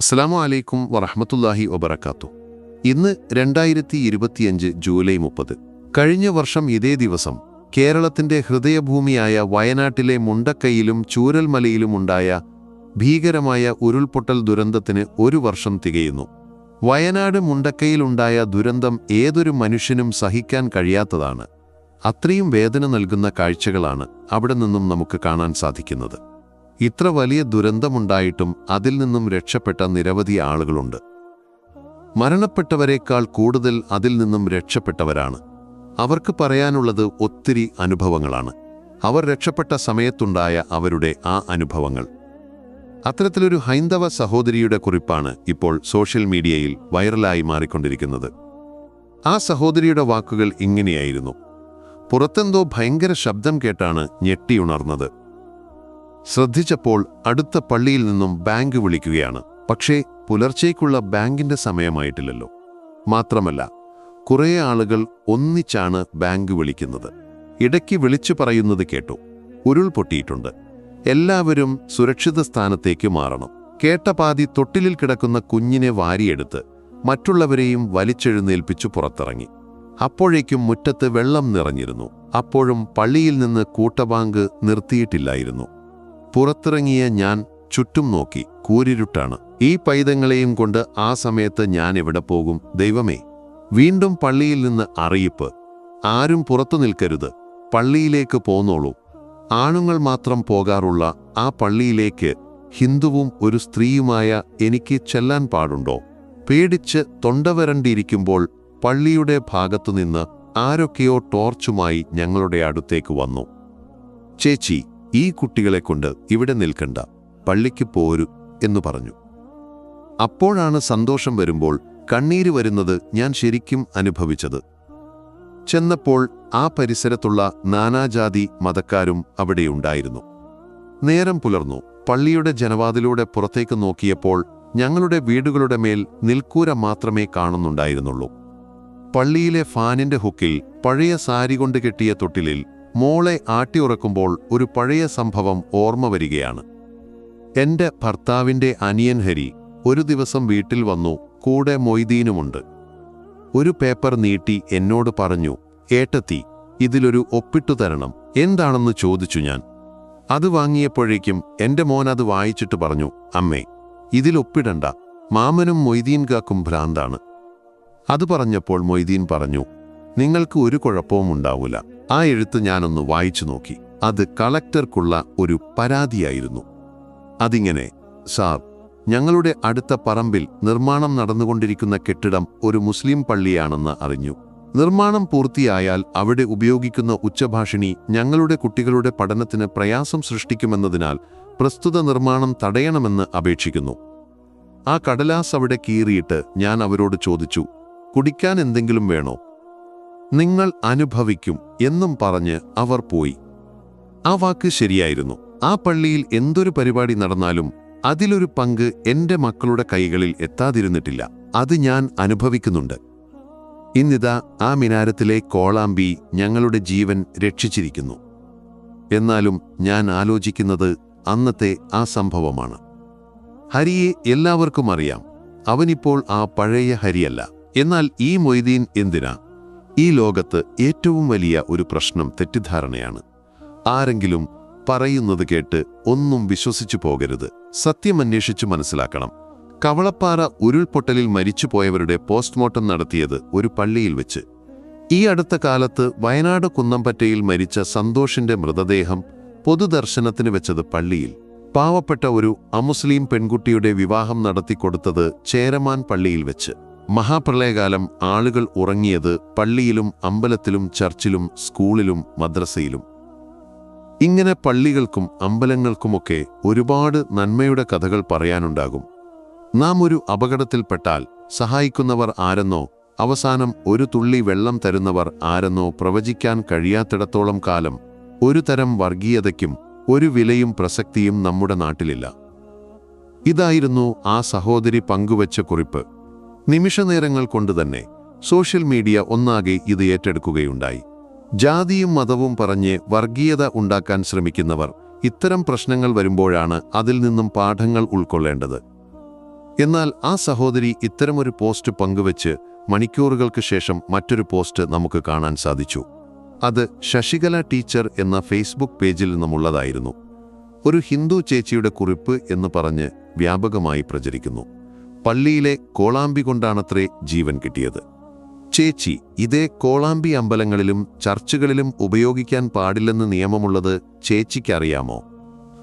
അസ്സലാമു അലൈക്കും വറഹ്മത്തുള്ളാഹി വബറകാത്തു. ഇന്ന് 2025 ജൂലൈ 30. കഴിഞ്ഞ വർഷം ഇതേ ദിവസം കേരളത്തിന്റെ ഹൃദയഭൂമിയായ വയനാട്ടിലെ മുണ്ടക്കൈയിലും ചൂരൽമലയിലുമുണ്ടായ ഭീകരമായ ഉരുൾപൊട്ടൽ ദുരന്തത്തിന് ഒരു വർഷം തികയുന്നു. വയനാട് മുണ്ടക്കൈയിലുണ്ടായ ദുരന്തം ഏതൊരു മനുഷ്യനും സഹിക്കാൻ കഴിയാത്തതാണ്. അത്രയും വേദന നൽകുന്ന കാഴ്ചകളാണ് അവിടെ നിന്നും നമുക്ക് കാണാൻ സാധിക്കുന്നത്. ഇത്ര വലിയ ദുരന്തമുണ്ടായിട്ടും അതിൽ നിന്നും രക്ഷപ്പെട്ട നിരവധി ആളുകളുണ്ട്. മരണപ്പെട്ടവരെക്കാൾ കൂടുതൽ അതിൽ നിന്നും രക്ഷപ്പെട്ടവരാണ്. അവർക്ക് പറയാനുള്ളത് ഒത്തിരി അനുഭവങ്ങളാണ്. അവർ രക്ഷപ്പെട്ട സമയത്തുണ്ടായ അവരുടെ ആ അനുഭവങ്ങൾ. അത്തരത്തിലൊരു ഹൈന്ദവ സഹോദരിയുടെ കുറിപ്പാണ് ഇപ്പോൾ സോഷ്യൽ മീഡിയയിൽ വൈറലായി മാറിക്കൊണ്ടിരിക്കുന്നത്. ആ സഹോദരിയുടെ വാക്കുകൾ ഇങ്ങനെയായിരുന്നു: പുറത്തെന്തോ ഭയങ്കര ശബ്ദം കേട്ടാണ് ഞെട്ടിയുണർന്നത്. ശ്രദ്ധിച്ചപ്പോൾ അടുത്ത പള്ളിയിൽ നിന്നും ബാങ്ക് വിളിക്കുകയാണ്. പക്ഷേ പുലർച്ചയ്ക്കുള്ള ബാങ്കിന്റെ സമയമായിട്ടില്ലല്ലോ. മാത്രമല്ല, കുറേ ആളുകൾ ഒന്നിച്ചാണ് ബാങ്ക് വിളിക്കുന്നത്. ഇടയ്ക്ക് വിളിച്ചു പറയുന്നത് കേട്ടു: ഉരുൾപൊട്ടിയിട്ടുണ്ട്, എല്ലാവരും സുരക്ഷിത സ്ഥാനത്തേക്ക് മാറണം. കേട്ട പാതി തൊട്ടിലിൽ കിടക്കുന്ന കുഞ്ഞിനെ വാരിയെടുത്ത് മറ്റുള്ളവരെയും വലിച്ചെഴുന്നേൽപ്പിച്ചു പുറത്തിറങ്ങി. അപ്പോഴേക്കും മുറ്റത്ത് വെള്ളം നിറഞ്ഞിരുന്നു. അപ്പോഴും പള്ളിയിൽ നിന്ന് കൂട്ടബാങ്ക് നിർത്തിയിട്ടില്ലായിരുന്നു. പുറത്തിറങ്ങിയ ഞാൻ ചുറ്റും നോക്കി. കൂരിരുട്ടാണ്. ഈ പൈതങ്ങളെയും കൊണ്ട് ആ സമയത്ത് ഞാൻ എവിടെ പോകും? ദൈവമേ! വീണ്ടും പള്ളിയിൽ നിന്ന് അറിയിപ്പ്: ആരും പുറത്തു നിൽക്കരുത്, പള്ളിയിലേക്ക് പോന്നോളൂ. ആണുങ്ങൾ മാത്രം പോകാറുള്ള ആ പള്ളിയിലേക്ക് ഹിന്ദുവും ഒരു സ്ത്രീയുമായ എനിക്ക് ചെല്ലാൻ പാടുണ്ടോ? പേടിച്ച് തൊണ്ടവരണ്ടിരിക്കുമ്പോൾ പള്ളിയുടെ ഭാഗത്തുനിന്ന് ആരൊക്കെയോ ടോർച്ചുമായി ഞങ്ങളുടെ അടുത്തേക്ക് വന്നു. ചേച്ചി, ഈ കുട്ടികളെക്കൊണ്ട് ഇവിടെ നിൽക്കണ്ട, പള്ളിക്ക് പോരൂ എന്നു പറഞ്ഞു. അപ്പോഴാണ് സന്തോഷം വരുമ്പോൾ കണ്ണീര് വരുന്നത് ഞാൻ ശരിക്കും അനുഭവിച്ചത്. ചെന്നപ്പോൾ ആ പരിസരത്തുള്ള നാനാജാതി മതക്കാരും അവിടെയുണ്ടായിരുന്നു. നേരം പുലർന്നു. പള്ളിയുടെ ജനവാതിലൂടെ പുറത്തേക്ക് നോക്കിയപ്പോൾ ഞങ്ങളുടെ വീടുകളുടെ മേൽ നിൽക്കൂര മാത്രമേ കാണുന്നുണ്ടായിരുന്നുള്ളൂ. പള്ളിയിലെ ഫാനിന്റെ ഹുക്കിൽ പഴയ സാരി കൊണ്ട് കെട്ടിയ തൊട്ടിലിൽ മോളെ ആട്ടിയുറക്കുമ്പോൾ ഒരു പഴയ സംഭവം ഓർമ്മ വരികയാണ്. എന്റെ ഭർത്താവിന്റെ അനിയൻ ഹരി ഒരു ദിവസം വീട്ടിൽ വന്നു. കൂടെ മൊയ്തീനുമുണ്ട്. ഒരു പേപ്പർ നീട്ടി എന്നോട് പറഞ്ഞു: ഏട്ടത്തി, ഇതിലൊരു ഒപ്പിട്ടു തരണം. എന്താണെന്ന് ചോദിച്ചു ഞാൻ. അത് വാങ്ങിയപ്പോഴേക്കും എന്റെ മോൻ അത് വായിച്ചിട്ട് പറഞ്ഞു: അമ്മേ, ഇതിലൊപ്പിടണ്ട, മാമനും മൊയ്തീൻ കാക്കും ഭ്രാന്താണ്. അത് പറഞ്ഞപ്പോൾ മൊയ്തീൻ പറഞ്ഞു: നിങ്ങൾക്ക് ഒരു കുഴപ്പവും ഉണ്ടാവില്ല. ആ എഴുത്ത് ഞാനൊന്ന് വായിച്ചു നോക്കി. അത് കളക്ടർക്കുള്ള ഒരു പരാതിയായിരുന്നു. അതിങ്ങനെ: സാർ, ഞങ്ങളുടെ അടുത്ത പറമ്പിൽ നിർമ്മാണം നടന്നുകൊണ്ടിരിക്കുന്ന കെട്ടിടം ഒരു മുസ്ലിം പള്ളിയാണെന്ന് അറിഞ്ഞു. നിർമ്മാണം പൂർത്തിയായാൽ അവിടെ ഉപയോഗിക്കുന്ന ഉച്ചഭാഷിണി ഞങ്ങളുടെ കുട്ടികളുടെ പഠനത്തിന് പ്രയാസം സൃഷ്ടിക്കുമെന്നതിനാൽ പ്രസ്തുത നിർമ്മാണം തടയണമെന്ന് അപേക്ഷിക്കുന്നു. ആ കടലാസ് അവിടെ കീറിയിട്ട് ഞാൻ അവരോട് ചോദിച്ചു: കുടിക്കാൻ എന്തെങ്കിലും വേണോ? നിങ്ങൾ അനുഭവിക്കും എന്നും പറഞ്ഞ് അവർ പോയി. ആ വാക്ക് ശരിയായിരുന്നു. ആ പള്ളിയിൽ എന്തൊരു പരിപാടി നടന്നാലും അതിലൊരു പങ്ക് എന്റെ മക്കളുടെ കൈകളിൽ എത്താതിരുന്നിട്ടില്ല. അത് ഞാൻ അനുഭവിക്കുന്നുണ്ട്. ഇന്നിതാ ആ മിനാരത്തിലെ കോളാമ്പി ഞങ്ങളുടെ ജീവൻ രക്ഷിച്ചിരിക്കുന്നു. എന്നാലും ഞാൻ ആലോചിക്കുന്നത് അന്നത്തെ ആ സംഭവമാണ്. ഹരിയെ എല്ലാവർക്കും അറിയാം. അവനിപ്പോൾ ആ പഴയ ഹരിയല്ല. എന്നാൽ ഈ മൊയ്തീൻ എന്തിനാ? ഈ ലോകത്ത് ഏറ്റവും വലിയ ഒരു പ്രശ്നം തെറ്റിദ്ധാരണയാണ്. ആരെങ്കിലും പറയുന്നത് കേട്ട് ഒന്നും വിശ്വസിച്ചു പോകരുത്. സത്യം അന്വേഷിച്ചു മനസ്സിലാക്കണം. കവളപ്പാറ ഉരുൾപൊട്ടലിൽ മരിച്ചുപോയവരുടെ പോസ്റ്റ്മോർട്ടം നടത്തിയത് ഒരു പള്ളിയിൽ വെച്ച്. ഈ അടുത്ത കാലത്ത് വയനാട് കുന്നംപറ്റയിൽ മരിച്ച സന്തോഷിന്റെ മൃതദേഹം പൊതുദർശനത്തിന് വെച്ചത് പള്ളിയിൽ. പാവപ്പെട്ട ഒരു അമുസ്ലിം പെൺകുട്ടിയുടെ വിവാഹം നടത്തിക്കൊടുത്തത് ചേരമാൻ പള്ളിയിൽ വെച്ച്. മഹാപ്രളയകാലം ആളുകൾ ഉറങ്ങിയത് പള്ളിയിലും അമ്പലത്തിലും ചർച്ചിലും സ്കൂളിലും മദ്രസയിലും. ഇങ്ങനെ പള്ളികൾക്കും അമ്പലങ്ങൾക്കുമൊക്കെ ഒരുപാട് നന്മയുടെ കഥകൾ പറയാനുണ്ടാകും. നാം ഒരു അപകടത്തിൽപ്പെട്ടാൽ സഹായിക്കുന്നവർ ആരെന്നോ അവസാനം ഒരു തുള്ളി വെള്ളം തരുന്നവർ ആരെന്നോ പ്രവചിക്കാൻ കഴിയാത്തിടത്തോളം കാലം ഒരു തരം വർഗീയതയ്ക്കും ഒരു വിലയും പ്രസക്തിയും നമ്മുടെ നാട്ടിലില്ല. ഇതായിരുന്നു ആ സഹോദരി പങ്കുവച്ച കുറിപ്പ്. നിമിഷനേരങ്ങൾ കൊണ്ടുതന്നെ സോഷ്യൽ മീഡിയ ഒന്നാകെ ഇത് ഏറ്റെടുക്കുകയുണ്ടായി. ജാതിയും മതവും പറഞ്ഞ് വർഗീയത ഉണ്ടാക്കാൻ ശ്രമിക്കുന്നവർ ഇത്തരം പ്രശ്നങ്ങൾ വരുമ്പോഴാണ് അതിൽ നിന്നും പാഠങ്ങൾ ഉൾക്കൊള്ളേണ്ടത്. എന്നാൽ ആ സഹോദരി ഇത്തരമൊരു പോസ്റ്റ് പങ്കുവച്ച് മണിക്കൂറുകൾക്ക് ശേഷം മറ്റൊരു പോസ്റ്റ് നമുക്ക് കാണാൻ സാധിച്ചു. അത് ശശികല ടീച്ചർ എന്ന ഫേസ്ബുക്ക് പേജിൽ നിന്നുമുള്ളതായിരുന്നു. ഒരു ഹിന്ദു ചേച്ചിയുടെ കുറിപ്പ് എന്ന് പറഞ്ഞ് വ്യാപകമായി പ്രചരിക്കുന്നു. പള്ളിയിലെ കോളാമ്പി കൊണ്ടാണത്രേ ജീവൻ കിട്ടിയത്. ചേച്ചി, ഇതേ കോളാമ്പി അമ്പലങ്ങളിലും ചർച്ചുകളിലും ഉപയോഗിക്കാൻ പാടില്ലെന്ന് നിയമമുള്ളത് ചേച്ചിക്കറിയാമോ?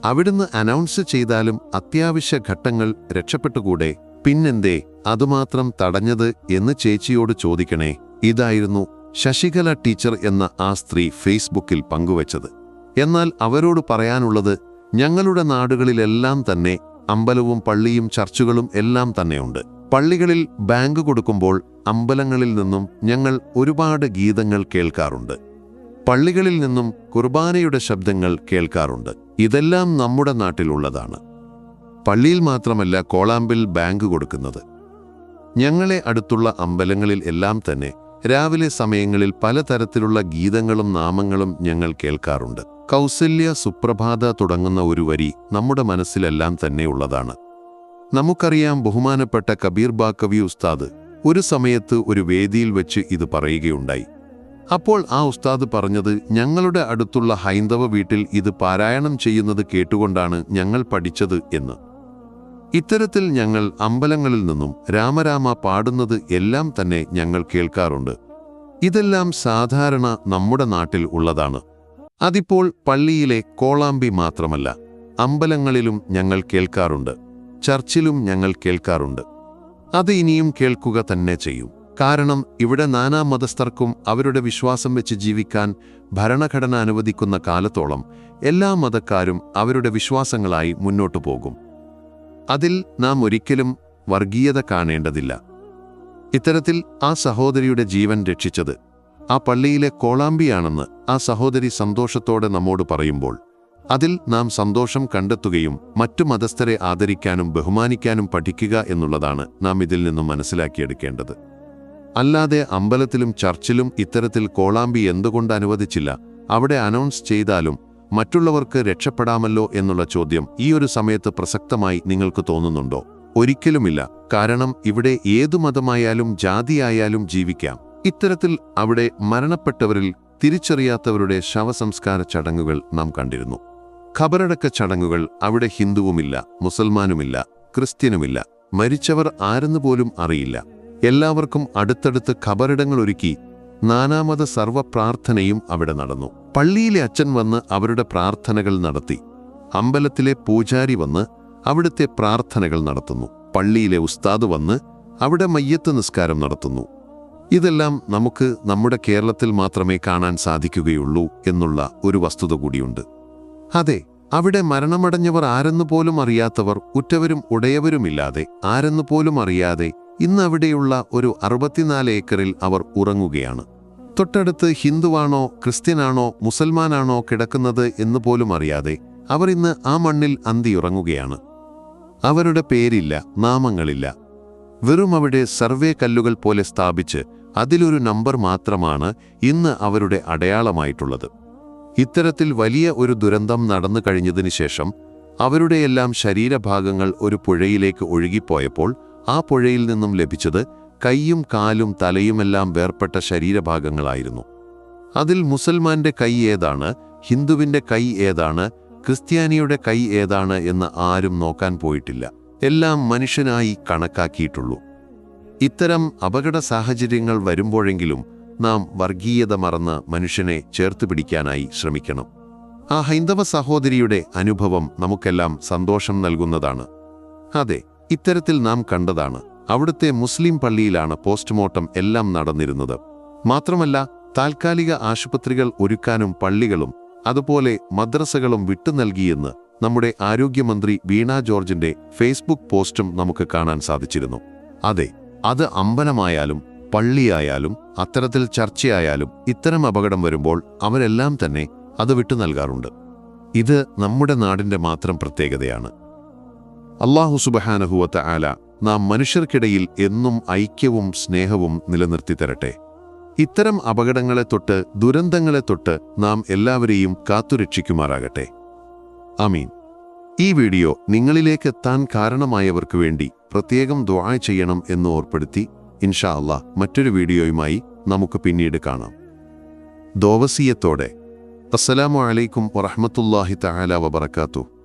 അവിടുന്ന് അനൗൺസ് ചെയ്താലും അത്യാവശ്യ ഘട്ടങ്ങൾ രക്ഷപ്പെട്ടുകൂടെ? പിന്നെന്തേ അതുമാത്രം തടഞ്ഞത് എന്ന് ചേച്ചിയോട് ചോദിക്കണേ. ഇതായിരുന്നു ശശികല ടീച്ചർ എന്ന ആ സ്ത്രീ ഫേസ്ബുക്കിൽ പങ്കുവച്ചത്. എന്നാൽ അവരോട് പറയാനുള്ളത്, ഞങ്ങളുടെ നാടുകളിലെല്ലാം തന്നെ അമ്പലവും പള്ളിയും ചർച്ചുകളും എല്ലാം തന്നെയുണ്ട്. പള്ളികളിൽ ബാങ്ക് കൊടുക്കുമ്പോൾ അമ്പലങ്ങളിൽ നിന്നും ഞങ്ങൾ ഒരുപാട് ഗീതങ്ങൾ കേൾക്കാറുണ്ട്. പള്ളികളിൽ നിന്നും കുർബാനയുടെ ശബ്ദങ്ങൾ കേൾക്കാറുണ്ട്. ഇതെല്ലാം നമ്മുടെ നാട്ടിലുള്ളതാണ്. പള്ളിയിൽ മാത്രമല്ല കോളാമ്പിൽ ബാങ്ക് കൊടുക്കുന്നത്. ഞങ്ങളെ അടുത്തുള്ള അമ്പലങ്ങളിൽ എല്ലാം തന്നെ രാവിലെ സമയങ്ങളിൽ പലതരത്തിലുള്ള ഗീതങ്ങളും നാമങ്ങളും ഞങ്ങൾ കേൾക്കാറുണ്ട്. കൗസല്യ സുപ്രഭാത തുടങ്ങുന്ന ഒരു വരി നമ്മുടെ മനസ്സിലെല്ലാം തന്നെ ഉള്ളതാണ്. നമുക്കറിയാം, ബഹുമാനപ്പെട്ട കബീർ ബാക്കവി ഉസ്താദ് ഒരു സമയത്ത് ഒരു വേദിയിൽ വെച്ച് ഇത് പറയുകയുണ്ടായി. അപ്പോൾ ആ ഉസ്താദ് പറഞ്ഞത്, ഞങ്ങളുടെ അടുത്തുള്ള ഹൈന്ദവ വീട്ടിൽ ഇത് പാരായണം ചെയ്യുന്നത് കേട്ടുകൊണ്ടാണ് ഞങ്ങൾ പഠിച്ചത് എന്ന്. ഇത്തരത്തിൽ ഞങ്ങൾ അമ്പലങ്ങളിൽ നിന്നും രാമരാമ പാടുന്നത് എല്ലാം തന്നെ ഞങ്ങൾ കേൾക്കാറുണ്ട്. ഇതെല്ലാം സാധാരണ നമ്മുടെ നാട്ടിൽ ഉള്ളതാണ്. അതിപ്പോൾ പള്ളിയിലെ കോളാമ്പി മാത്രമല്ല, അമ്പലങ്ങളിലും ഞങ്ങൾ കേൾക്കാറുണ്ട്, ചർച്ചിലും ഞങ്ങൾ കേൾക്കാറുണ്ട്. അത് ഇനിയും കേൾക്കുക തന്നെ ചെയ്യും. കാരണം ഇവിടെ നാനാ മതസ്ഥർക്കും അവരുടെ വിശ്വാസം വെച്ച് ജീവിക്കാൻ ഭരണഘടന അനുവദിക്കുന്ന കാലത്തോളം എല്ലാ മതക്കാരും അവരുടെ വിശ്വാസങ്ങളായി മുന്നോട്ടു പോകും. അതിൽ നാം ഒരിക്കലും വർഗീയത കാണേണ്ടതില്ല. ഇത്തരത്തിൽ ആ സഹോദരിയുടെ ജീവൻ രക്ഷിച്ചത് ആ പള്ളിയിലെ കോളാമ്പിയാണെന്ന് ആ സഹോദരി സന്തോഷത്തോടെ നമ്മോട് പറയുമ്പോൾ അതിൽ നാം സന്തോഷം കണ്ടെത്തുകയും മറ്റു മതസ്ഥരെ ആദരിക്കാനും ബഹുമാനിക്കാനും പഠിക്കുക എന്നുള്ളതാണ് നാം ഇതിൽ നിന്നും മനസ്സിലാക്കിയെടുക്കേണ്ടത്. അല്ലാതെ അമ്പലത്തിലും ചർച്ചിലും ഇത്തരത്തിൽ കോളാമ്പി എന്തുകൊണ്ട് അനുവദിച്ചില്ല, അവിടെ അനൗൺസ് ചെയ്താലും മറ്റുള്ളവർക്ക് രക്ഷപ്പെടാമല്ലോ എന്നുള്ള ചോദ്യം ഈ ഒരു സമയത്ത് പ്രസക്തമായി നിങ്ങൾക്ക് തോന്നുന്നുണ്ടോ? ഒരിക്കലുമില്ല. കാരണം ഇവിടെ ഏതു മതമായാലും ജാതിയായാലും ജീവിക്കാം. ഇത്തരത്തിൽ അവിടെ മരണപ്പെട്ടവരിൽ തിരിച്ചറിയാത്തവരുടെ ശവസംസ്കാര ചടങ്ങുകൾ നാം കണ്ടിരുന്നു. ഖബറടക്ക ചടങ്ങുകൾ അവിടെ ഹിന്ദുവുമില്ല, മുസൽമാനുമില്ല, ക്രിസ്ത്യനുമില്ല. മരിച്ചവർ ആരെന്നുപോലും അറിയില്ല. എല്ലാവർക്കും അടുത്തടുത്ത് ഖബറിടങ്ങൾ ഒരുക്കി നാനാമത സർവ്വ പ്രാർത്ഥനയും അവിടെ നടന്നു. പള്ളിയിലെ അച്ഛൻ വന്ന് അവരുടെ പ്രാർത്ഥനകൾ നടത്തി. അമ്പലത്തിലെ പൂജാരി വന്ന് അവിടുത്തെ പ്രാർത്ഥനകൾ നടത്തുന്നു. പള്ളിയിലെ ഉസ്താദ് വന്ന് അവിടെ മയ്യത്ത് നിസ്കാരം നടത്തുന്നു. ഇതെല്ലാം നമുക്ക് നമ്മുടെ കേരളത്തിൽ മാത്രമേ കാണാൻ സാധിക്കുകയുള്ളൂ എന്നുള്ള ഒരു വസ്തുത കൂടിയുണ്ട്. അതെ, അവിടെ മരണമടഞ്ഞവർ ആരെന്നുപോലും അറിയാത്തവർ, ഉറ്റവരും ഉടയവരുമില്ലാതെ, ആരെന്നുപോലും അറിയാതെ ഇന്ന് അവിടെയുള്ള ഒരു 64 ഏക്കറിൽ അവർ ഉറങ്ങുകയാണ്. തൊട്ടടുത്ത് ഹിന്ദുവാണോ ക്രിസ്ത്യനാണോ മുസൽമാനാണോ കിടക്കുന്നത് എന്നുപോലും അറിയാതെ അവർ ഇന്ന് ആ മണ്ണിൽ അന്തിയുറങ്ങുകയാണ്. അവരുടെ പേരില്ല, നാമങ്ങളില്ല. വെറും അവിടെ സർവേ കല്ലുകൾ പോലെ സ്ഥാപിച്ച് അതിലൊരു നമ്പർ മാത്രമാണ് ഇന്ന് അവരുടെ അടയാളമായിട്ടുള്ളത്. ഇത്തരത്തിൽ വലിയ ഒരു ദുരന്തം നടന്നു കഴിഞ്ഞതിനു ശേഷം അവരുടെയെല്ലാം ശരീരഭാഗങ്ങൾ ഒരു പുഴയിലേക്ക് ഒഴുകിപ്പോയപ്പോൾ ആ പുഴയിൽ നിന്നും ലഭിച്ചത് കൈയും കാലും തലയുമെല്ലാം വേർപെട്ട ശരീരഭാഗങ്ങളായിരുന്നു. അതിൽ മുസൽമാന്റെ കൈ ഏതാണ്, ഹിന്ദുവിന്റെ കൈ ഏതാണ്, ക്രിസ്ത്യാനിയുടെ കൈ ഏതാണ് എന്ന് ആരും നോക്കാൻ പോയിട്ടില്ല. എല്ലാം മനുഷ്യനായി കണക്കാക്കിയിട്ടുള്ളൂ. ഇത്തരം അപകട സാഹചര്യങ്ങൾ വരുമ്പോഴെങ്കിലും നാം വർഗീയത മറന്ന് മനുഷ്യനെ ചേർത്ത് പിടിക്കാനായി ശ്രമിക്കണം. ആ ഹൈന്ദവ സഹോദരിയുടെ അനുഭവം നമുക്കെല്ലാം സന്തോഷം നൽകുന്നതാണ്. അതെ, ഇത്തരത്തിൽ നാം കണ്ടതാണ്. അവിടുത്തെ മുസ്ലിം പള്ളിയിലാണ് പോസ്റ്റ്മോർട്ടം എല്ലാം നടന്നിരുന്നത്. മാത്രമല്ല, താൽക്കാലിക ആശുപത്രികൾ ഒരുക്കാനും പള്ളികളും അതുപോലെ മദ്രസകളും വിട്ടു നൽകിയെന്ന് നമ്മുടെ ആരോഗ്യമന്ത്രി വീണ ജോർജിന്റെ ഫേസ്ബുക്ക് പോസ്റ്റും നമുക്ക് കാണാൻ സാധിച്ചിരുന്നു. അതെ, അത് അമ്പലമായാലും പള്ളിയായാലും അത്തരത്തിൽ ചർച്ചയായാലും ഇത്തരം അപകടം വരുമ്പോൾ അവരെല്ലാം തന്നെ അത് വിട്ടു നൽകാറുണ്ട്. ഇത് നമ്മുടെ നാടിന്റെ മാത്രം പ്രത്യേകതയാണ്. അല്ലാഹു സുബ്ഹാനഹു വ തആല നാം മനുഷ്യർക്കിടയിൽ എന്നും ഐക്യവും സ്നേഹവും നിലനിർത്തി തരട്ടെ. ഇത്തരം അപകടങ്ങളെ തൊട്ട് ദുരന്തങ്ങളെ തൊട്ട് നാം എല്ലാവരെയും കാത്തുരക്ഷിക്കുമാറാകട്ടെ. ആമീൻ. ഈ വീഡിയോ നിങ്ങളിലേക്ക് എത്താൻ കാരണമായവർക്ക് വേണ്ടി പ്രത്യേകം ദുആ ചെയ്യണം എന്ന് ഓർപ്പെടുത്തി ഇൻഷാ അല്ലാഹ് മറ്റൊരു വീഡിയോയുമായി നമുക്ക് പിന്നീട് കാണാം. ദോവസിയത്തോടെ അസ്സലാമു അലൈക്കും വറഹ്മത്തുള്ളാഹി തആല വബറകാതുഹു.